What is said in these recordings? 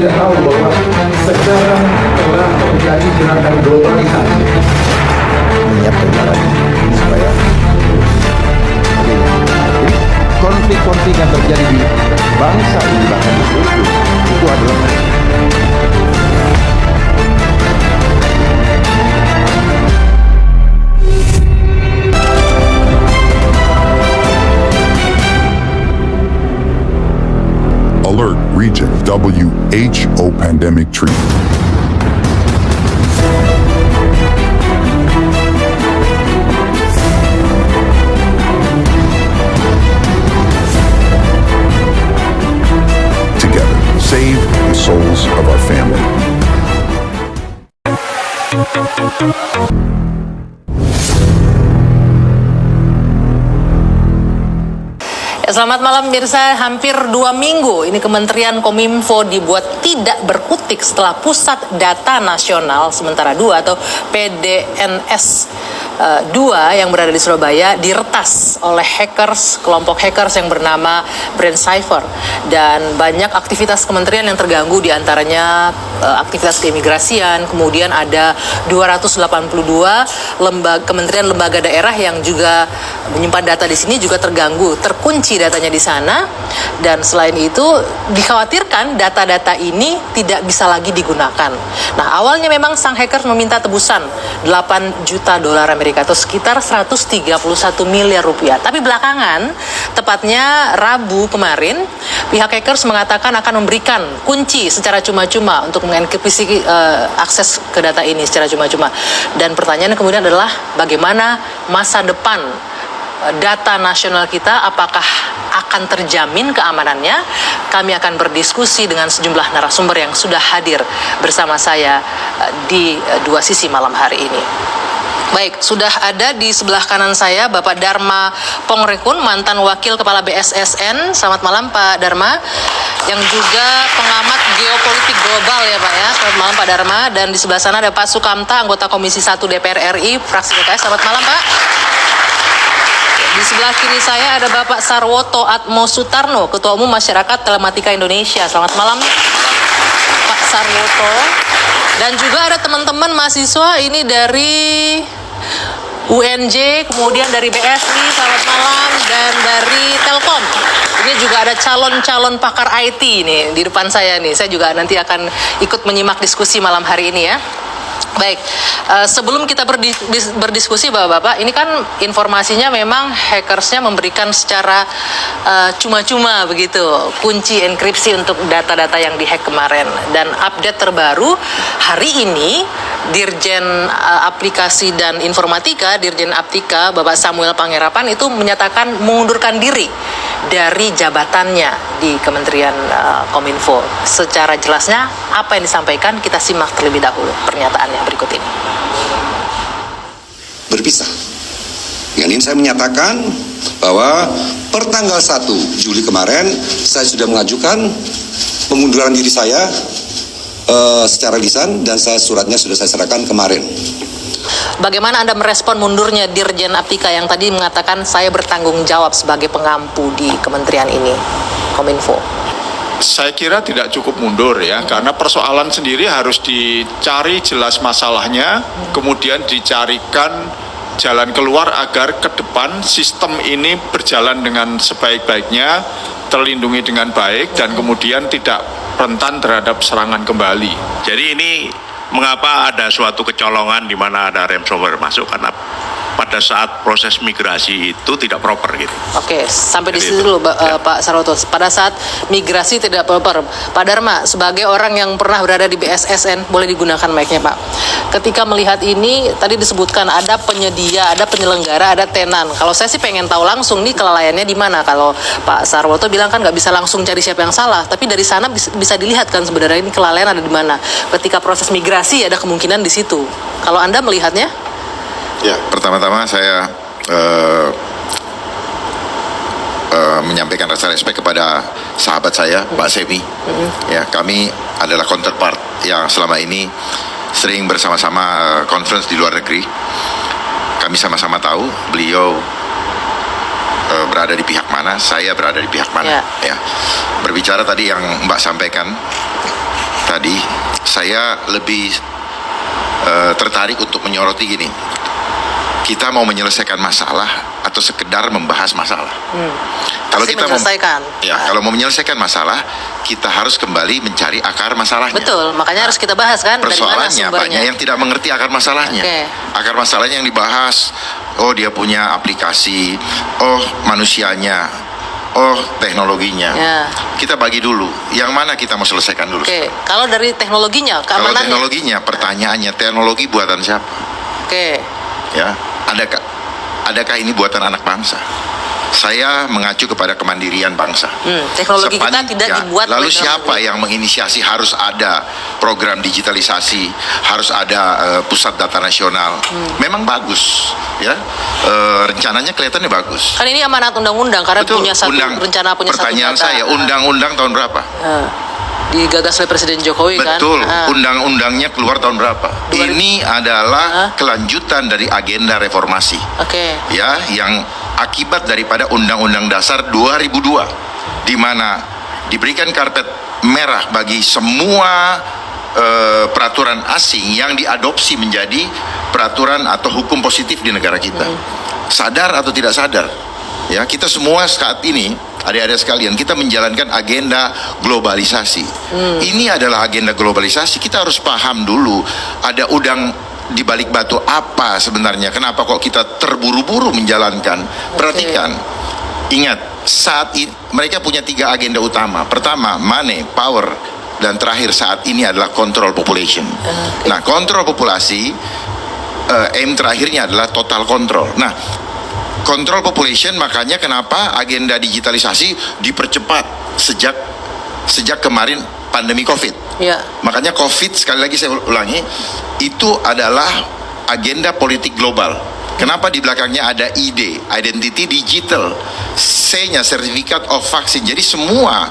tidak tahu bahwa sekarang telah terjadi gerakan globalisasi. Menyiapkan jalan supaya konflik-konflik yang terjadi di bangsa ini bahkan itu adalah Alert Region WHO Pandemic Treatment. Together, save the souls of our family. Selamat malam pemirsa, hampir 2 minggu ini Kementerian Kominfo dibuat tidak berkutik setelah Pusat Data Nasional Sementara 2 atau PDNS 2 yang berada di Surabaya diretas oleh kelompok hackers yang bernama Brand Cypher, dan banyak aktivitas kementerian yang terganggu, diantaranya aktivitas keimigrasian, kemudian ada 282 kementerian lembaga daerah yang juga menyimpan data di sini juga terganggu, terkunci datanya di sana, dan selain itu dikhawatirkan data-data ini tidak bisa lagi digunakan. Nah, awalnya memang sang hacker meminta tebusan 8 juta dolar Amerika atau sekitar 131 miliar rupiah. Tapi belakangan, tepatnya Rabu kemarin, pihak hackers mengatakan akan memberikan kunci secara cuma-cuma untuk mengenkripsi akses ke data ini secara cuma-cuma. Dan pertanyaan kemudian adalah bagaimana masa depan data nasional kita, apakah akan terjamin keamanannya? Kami akan berdiskusi dengan sejumlah narasumber yang sudah hadir bersama saya di dua sisi malam hari ini. Baik, sudah ada di sebelah kanan saya Bapak Dharma Pongrekun, mantan Wakil Kepala BSSN. Selamat malam Pak Dharma, yang juga pengamat geopolitik global ya Pak ya. Selamat malam Pak Dharma. Dan di sebelah sana ada Pak Sukamta, anggota Komisi 1 DPR RI, fraksi PKS. Selamat malam Pak. Di sebelah kiri saya ada Bapak Sarwoto Atmo Sutarno, Ketua Umum Masyarakat Telematika Indonesia. Selamat malam Pak Sarwoto. Dan juga ada teman-teman mahasiswa ini dari UNJ, kemudian dari BSI, selamat malam, dan dari Telkom. Ini juga ada calon-calon pakar IT nih di depan saya nih. Saya juga nanti akan ikut menyimak diskusi malam hari ini ya. Baik, sebelum kita berdiskusi Bapak-Bapak, ini kan informasinya memang hackersnya memberikan secara cuma-cuma begitu kunci enkripsi untuk data-data yang dihack kemarin. Dan update terbaru hari ini, Dirjen Aplikasi dan Informatika, Dirjen Aptika, Bapak Samuel Pangerapan itu menyatakan mengundurkan diri dari jabatannya di Kementerian Kominfo. Secara jelasnya apa yang disampaikan, kita simak terlebih dahulu pernyataannya berikut ini. Berpisah. Dengan ini saya menyatakan bahwa per tanggal 1 Juli kemarin saya sudah mengajukan pengunduran diri saya secara lisan, dan suratnya sudah saya serahkan kemarin. Bagaimana Anda merespon mundurnya Dirjen Aptika yang tadi mengatakan saya bertanggung jawab sebagai pengampu di kementerian ini, Kominfo? Saya kira tidak cukup mundur ya, karena persoalan sendiri harus dicari jelas masalahnya, kemudian dicarikan jalan keluar agar ke depan sistem ini berjalan dengan sebaik-baiknya, terlindungi dengan baik, dan kemudian tidak rentan terhadap serangan kembali. Jadi ini mengapa ada suatu kecolongan di mana ada ransomware masuk, karena pada saat proses migrasi itu tidak proper gitu. Oke, sampai di situ dulu Pak Sarwoto. Pada saat migrasi tidak proper, Pak Dharma sebagai orang yang pernah berada di BSSN, boleh digunakan mic-nya Pak. Ketika melihat ini, tadi disebutkan ada penyedia, ada penyelenggara, ada tenan. Kalau saya sih pengen tahu langsung nih kelalaiannya di mana. Kalau Pak Sarwoto bilang kan nggak bisa langsung cari siapa yang salah, tapi dari sana bisa dilihat kan sebenarnya ini kelalaian ada di mana. Ketika proses migrasi ada kemungkinan di situ. Kalau Anda melihatnya? Ya, pertama-tama saya menyampaikan rasa respek kepada sahabat saya, Pak Semi. Ya, kami adalah counterpart yang selama ini sering bersama-sama conference di luar negeri. Kami sama-sama tahu beliau berada di pihak mana, saya berada di pihak mana. Ya. Berbicara tadi yang Mbak sampaikan, tadi, saya lebih tertarik untuk menyoroti gini. Kita mau menyelesaikan masalah atau sekedar membahas masalah? Kalau Pasti kita menyelesaikan. kalau mau menyelesaikan masalah, kita harus kembali mencari akar masalahnya. Betul, makanya harus kita bahas kan dari mana Persoalannya sumbernya. banyak yang tidak mengerti akar masalahnya. Oke. Akar masalahnya yang dibahas, oh dia punya aplikasi, oh manusianya, oh teknologinya. Ya. Kita bagi dulu, yang mana kita mau selesaikan dulu. Oke, kalau dari teknologinya, Kalau keamanannya. teknologinya, pertanyaannya, teknologi buatan siapa? Oke, Ya, adakah ini buatan anak bangsa? Saya mengacu kepada kemandirian bangsa. teknologi kita tidak dibuat Lalu oleh dalam siapa negeri. yang menginisiasi harus ada program digitalisasi, harus ada pusat data nasional? Memang bagus, ya. Rencananya kelihatannya bagus. Kan ini amanat undang-undang karena Betul, punya satu rencana punya satu pertanyaan data. saya, undang-undang tahun berapa? Digagas oleh Presiden Jokowi kan. Betul, undang-undangnya keluar tahun berapa? 2000. Ini adalah kelanjutan dari agenda reformasi. Oke. Ya, yang akibat daripada Undang-Undang Dasar 2002, di mana diberikan karpet merah bagi semua peraturan asing yang diadopsi menjadi peraturan atau hukum positif di negara kita. Sadar atau tidak sadar, ya kita semua saat ini, adik-adik sekalian, kita menjalankan agenda globalisasi. Ini adalah agenda globalisasi. Kita harus paham dulu ada udang di balik batu apa sebenarnya. Kenapa kok kita terburu-buru menjalankan? Perhatikan, ingat, saat ini mereka punya 3 agenda utama. Pertama, money, power, dan terakhir saat ini adalah control population. Nah, kontrol populasi, aim terakhirnya adalah total control. Nah, kontrol population, makanya kenapa agenda digitalisasi dipercepat sejak kemarin pandemi COVID. Ya. Makanya COVID, sekali lagi saya ulangi, itu adalah agenda politik global. Kenapa di belakangnya ada ID, identity digital, C-nya certificate of vaksin. Jadi semua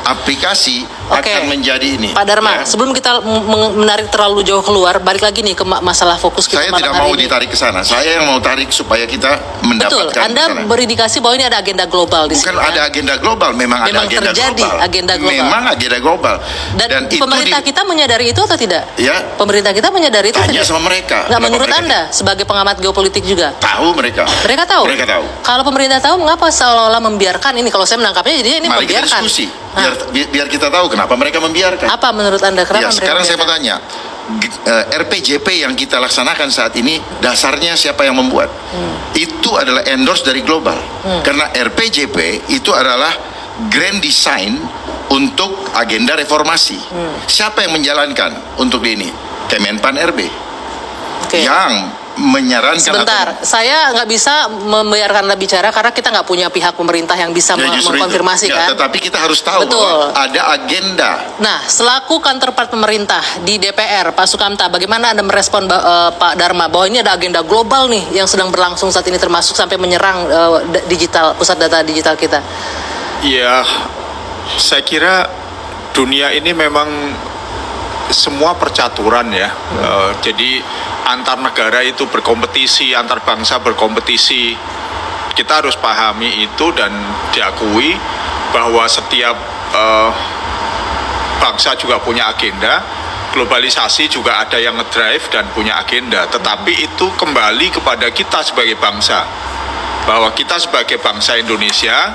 aplikasi Oke. akan menjadi ini. Pak Dharma, Ya. sebelum kita menarik terlalu jauh keluar, balik lagi nih ke masalah fokus kita Saya malam tidak hari mau ini. ditarik ke sana. Saya yang mau tarik supaya kita mendapatkan. Betul, Anda kesana. berindikasi bahwa ini ada agenda global di Bukan sini. ada agenda global, memang ada Memang agenda terjadi global. agenda global. Memang agenda global. Dan itu pemerintah kita menyadari itu atau tidak? Ya. Pemerintah kita menyadari itu Tanya tidak? sama mereka. Nggak, Kenapa menurut mereka Anda sebagai pengamat geopolitik juga? tahu mereka. Mereka tahu? Mereka tahu. Kalau pemerintah tahu, mengapa seolah-olah membiarkan ini? Kalau saya menangkapnya, jadinya ini Mari kita membiarkan. diskusi. Biar kita tahu kenapa mereka membiarkan. Apa menurut Anda? Kenapa Ya, mereka sekarang saya mau membiarkan? tanya. RPJP yang kita laksanakan saat ini, dasarnya siapa yang membuat? Itu adalah endorse dari global. Karena RPJP itu adalah grand design untuk agenda reformasi. Siapa yang menjalankan untuk ini? Kemenpan RB. Oke. Yang menyarankan Sebentar, saya nggak bisa membiarkan Anda bicara karena kita nggak punya pihak pemerintah yang bisa Ya, justru itu. mengkonfirmasi Ya, kan. tetapi kita harus tahu Betul. bahwa ada agenda. Nah, selaku counterpart pemerintah di DPR, Pak Sukamta, bagaimana Anda merespon Pak Dharma bahwa ini ada agenda global nih yang sedang berlangsung saat ini, termasuk sampai menyerang digital, pusat data digital kita? Ya, saya kira dunia ini memang semua percaturan ya. Jadi antar negara itu berkompetisi, antar bangsa berkompetisi. Kita harus pahami itu dan diakui bahwa setiap bangsa juga punya agenda. Globalisasi juga ada yang ngedrive dan punya agenda. Tetapi itu kembali kepada kita sebagai bangsa. Bahwa kita sebagai bangsa Indonesia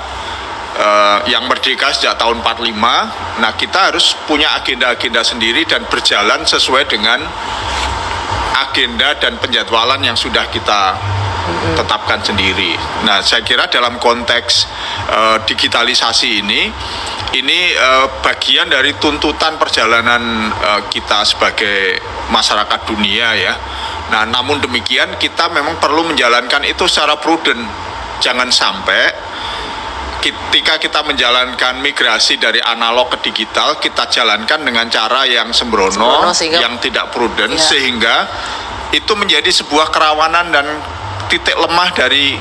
yang merdeka sejak tahun 45, nah kita harus punya agenda-agenda sendiri dan berjalan sesuai dengan agenda dan penjadwalan yang sudah kita tetapkan sendiri. Nah, saya kira dalam konteks digitalisasi ini bagian dari tuntutan perjalanan kita sebagai masyarakat dunia ya. Nah, namun demikian kita memang perlu menjalankan itu secara prudent. Jangan sampai ketika kita menjalankan migrasi dari analog ke digital, kita jalankan dengan cara yang sembrono yang tidak prudent, ya. Sehingga itu menjadi sebuah kerawanan dan titik lemah dari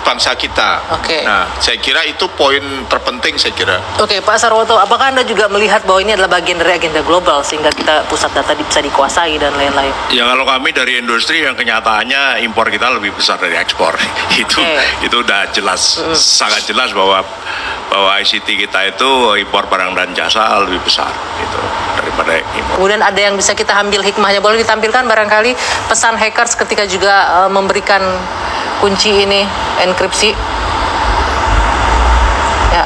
bangsa kita. Oke. Nah, saya kira itu poin terpenting saya kira. Oke, Pak Sarwoto, apakah Anda juga melihat bahwa ini adalah bagian dari agenda global sehingga kita pusat data bisa dikuasai dan lain-lain? Ya kalau kami dari industri yang kenyataannya impor kita lebih besar dari ekspor. Itu udah jelas, sangat jelas bahwa ICT kita itu impor barang dan jasa lebih besar gitu daripada impor. Kemudian ada yang bisa kita ambil hikmahnya, boleh ditampilkan barangkali pesan hackers ketika juga memberikan kunci ini enkripsi. Ya,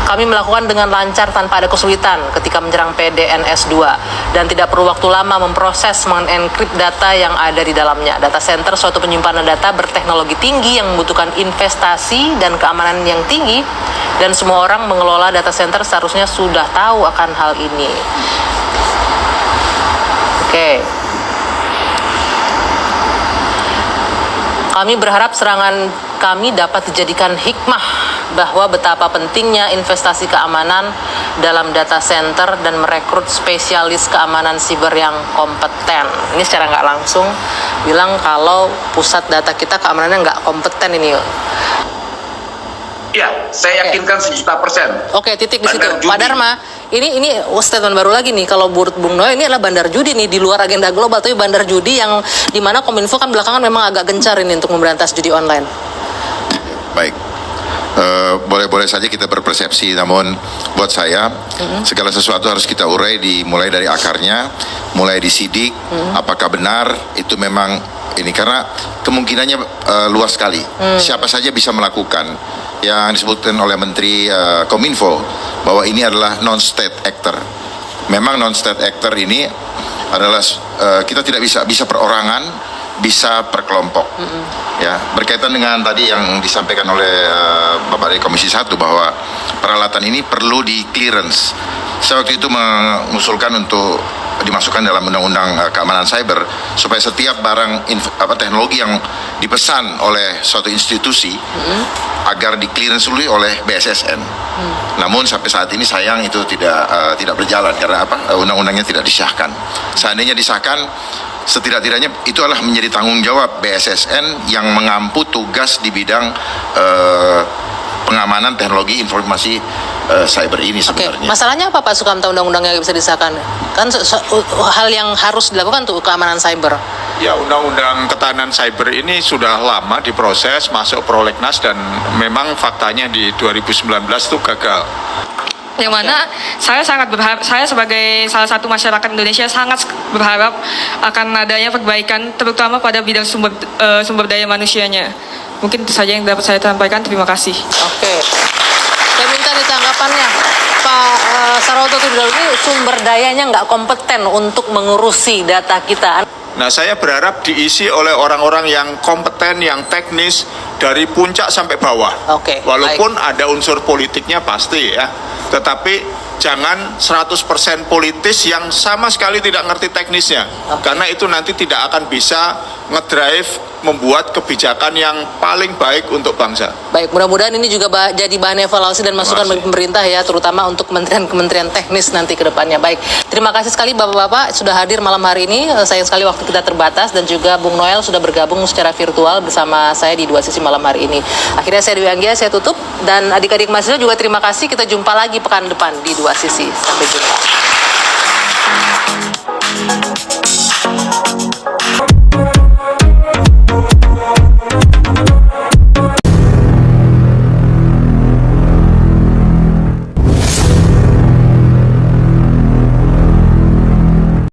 kami melakukan dengan lancar tanpa ada kesulitan ketika menyerang PDNS 2 dan tidak perlu waktu lama memproses mengenkrip data yang ada di dalamnya. Data center suatu penyimpanan data berteknologi tinggi yang membutuhkan investasi dan keamanan yang tinggi, dan semua orang mengelola data center seharusnya sudah tahu akan hal ini. Oke. Kami berharap serangan kami dapat dijadikan hikmah bahwa betapa pentingnya investasi keamanan dalam data center dan merekrut spesialis keamanan siber yang kompeten. Ini secara nggak langsung bilang kalau pusat data kita keamanannya nggak kompeten ini. Ya, saya yakinkan 1.000.000%. Oke, titik di situ. Bandar judi. Pak Dharma, ini statement baru lagi nih. Kalau menurut Bung Noel, ini adalah bandar judi nih di luar agenda global, tapi bandar judi yang dimana Kominfo kan belakangan memang agak gencar ini untuk memberantas judi online. Baik. Boleh-boleh saja kita berpersepsi, namun buat saya segala sesuatu harus kita urai dimulai dari akarnya, mulai disidik, apakah benar itu memang ini, karena kemungkinannya luas sekali. Siapa saja bisa melakukan yang disebutkan oleh Menteri Kominfo bahwa ini adalah non-state actor. Memang non-state actor ini adalah kita tidak bisa perorangan, bisa per kelompok. Ya, berkaitan dengan tadi yang disampaikan oleh Bapak dari Komisi 1 bahwa peralatan ini perlu di clearance. Saya waktu itu mengusulkan untuk dimasukkan dalam undang-undang keamanan cyber supaya setiap barang teknologi yang dipesan oleh suatu institusi agar di clearance dulu oleh BSSN. Namun sampai saat ini sayang itu tidak berjalan karena undang-undangnya tidak disahkan. Seandainya disahkan, setidak-tidaknya itu adalah menjadi tanggung jawab BSSN yang mengampu tugas di bidang pengamanan teknologi informasi cyber ini sebenarnya. Masalahnya apa Pak Sukamta undang-undangnya bisa disahkan? Kan hal yang harus dilakukan tuh keamanan cyber. Ya, undang-undang ketahanan cyber ini sudah lama diproses, masuk prolegnas, dan memang faktanya di 2019 itu gagal. Yang mana saya sangat berharap, saya sebagai salah satu masyarakat Indonesia sangat berharap akan adanya perbaikan, terutama pada bidang sumber daya manusianya. Mungkin itu saja yang dapat saya sampaikan. Terima kasih. Oke. Saya minta ditanggapannya, Pak Saroto Tudor, ini sumber dayanya nggak kompeten untuk mengurusi data kita. Nah, saya berharap diisi oleh orang-orang yang kompeten, yang teknis dari puncak sampai bawah. Oke, Walaupun ada unsur politiknya pasti ya, tetapi jangan 100% politis yang sama sekali tidak ngerti teknisnya. Karena itu nanti tidak akan bisa ngedrive membuat kebijakan yang paling baik untuk bangsa. Baik, mudah-mudahan ini juga jadi bahan evaluasi dan masukan bagi pemerintah ya, terutama untuk kementerian-kementerian teknis nanti ke depannya. Baik, terima kasih sekali Bapak-Bapak sudah hadir malam hari ini. Sayang sekali waktu kita terbatas, dan juga Bung Noel sudah bergabung secara virtual bersama saya di Dua Sisi malam hari ini. Akhirnya saya Dewi Anggia, saya tutup, dan adik-adik mahasiswa juga terima kasih. Kita jumpa lagi pekan depan di Dua Sisi. Sampai jumpa.